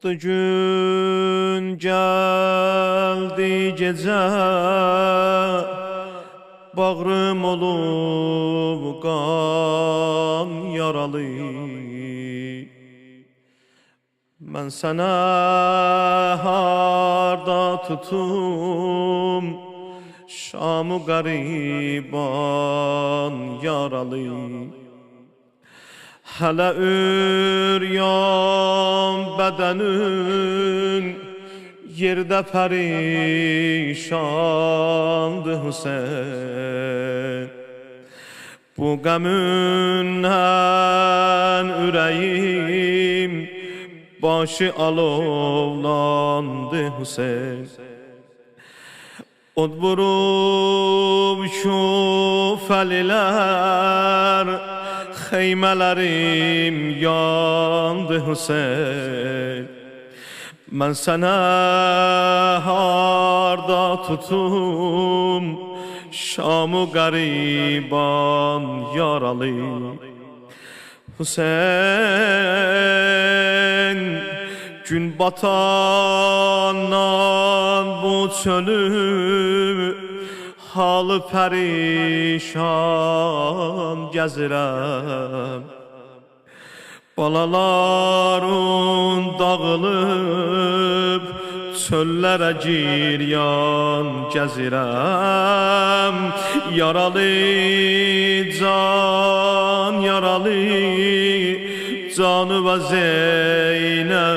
Tuttu gün geldi gece, bağrım olup kan yaralı. Ben sana harda tutum, Şam'ı gariban yaralı. Hele üryan bedenin yerde perişandı Hüseyin. Bu gamünden yüreğim başı alovlandı Hüseyin. Od vurup şu feliler, Xeymələrim yandı Hüseyin. Ben sana harda tutum, Şam'ı gariban yaralı. Hüseyin, gün batandan bu çölü, halı perişan gəzirəm. Balalarım dağılıb çöllərə giryan gəzirəm. Yaralı can, yaralı canı və Zeynəb,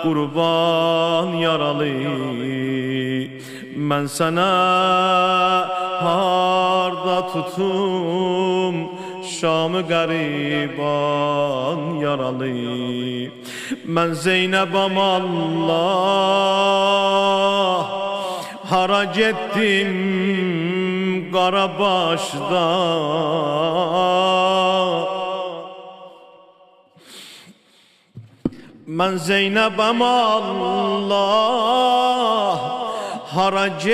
qurban yaralı. Ben sana harda tutum, Şam'ı gariban yaralı. Ben Zeynep'am Allah, hara gittim Qarabaş'da. Ben Zeynep'am Allah, hara getdim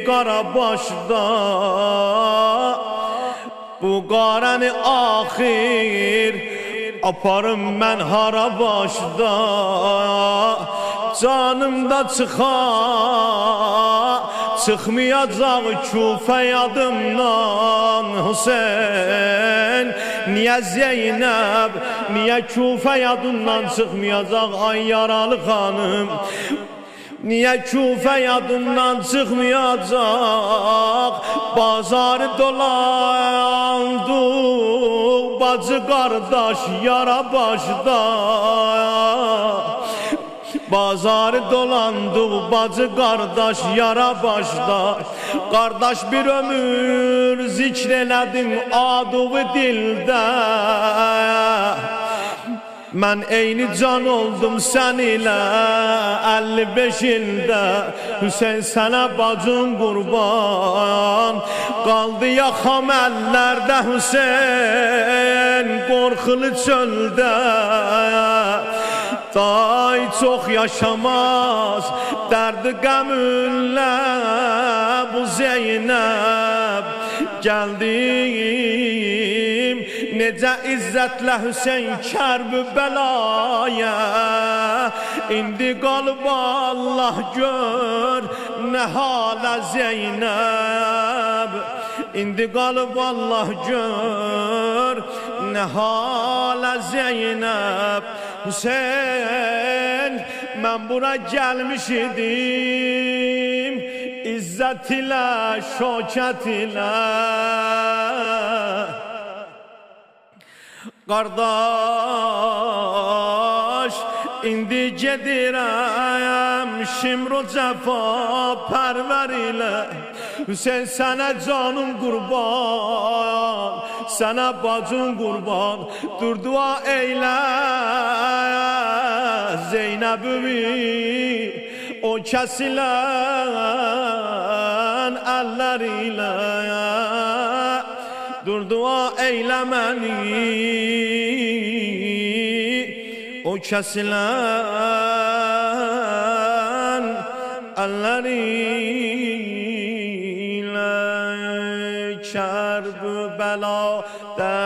Qarabaş'da. Bu qarəni axir aparım mən hara başda. Canımda çıxmayacaq Küfə yadımdan Hüseyin. Niyə Zeynəb, niyə Küfə yadından çıxmayacaq ay yaralı xanım? Niyə Küfə yadından çıxmayacaq? Bazarı dolandı bacı qardaş yara başda. Bazarı dolandı bacı qardaş yara başda. Qardaş bir ömür zikr elədim adıvı dildə. Mən eyni can oldum sən ilə 55 ildə. Hüseyin sənə bacın qurban, qaldı yaxam əllərdə Hüseyin, qorxulu çöldə. Day çox yaşamaz dərdi qəmünlə bu Zeynəb. Gəldim necə izzətlə Hüseyin Kərbəlaya. İndi qalıb Allah gör nə halə Zeynəb. İndi qalıb Allah gör nə halə Zeynəb. Hüseyin, mən bura gəlmiş idim İzzət ilə, şökət ilə. Qardaş, indi gedirəm Şimro cəfa pərvər ilə. Hüseyin sənə canım qurban, sənə bacın qurban. Dur dua eylə Zeynəbimi, o kəsilən əllərilə. Dur dua eylə məni, o kəsilən əllərilə. Kərbüla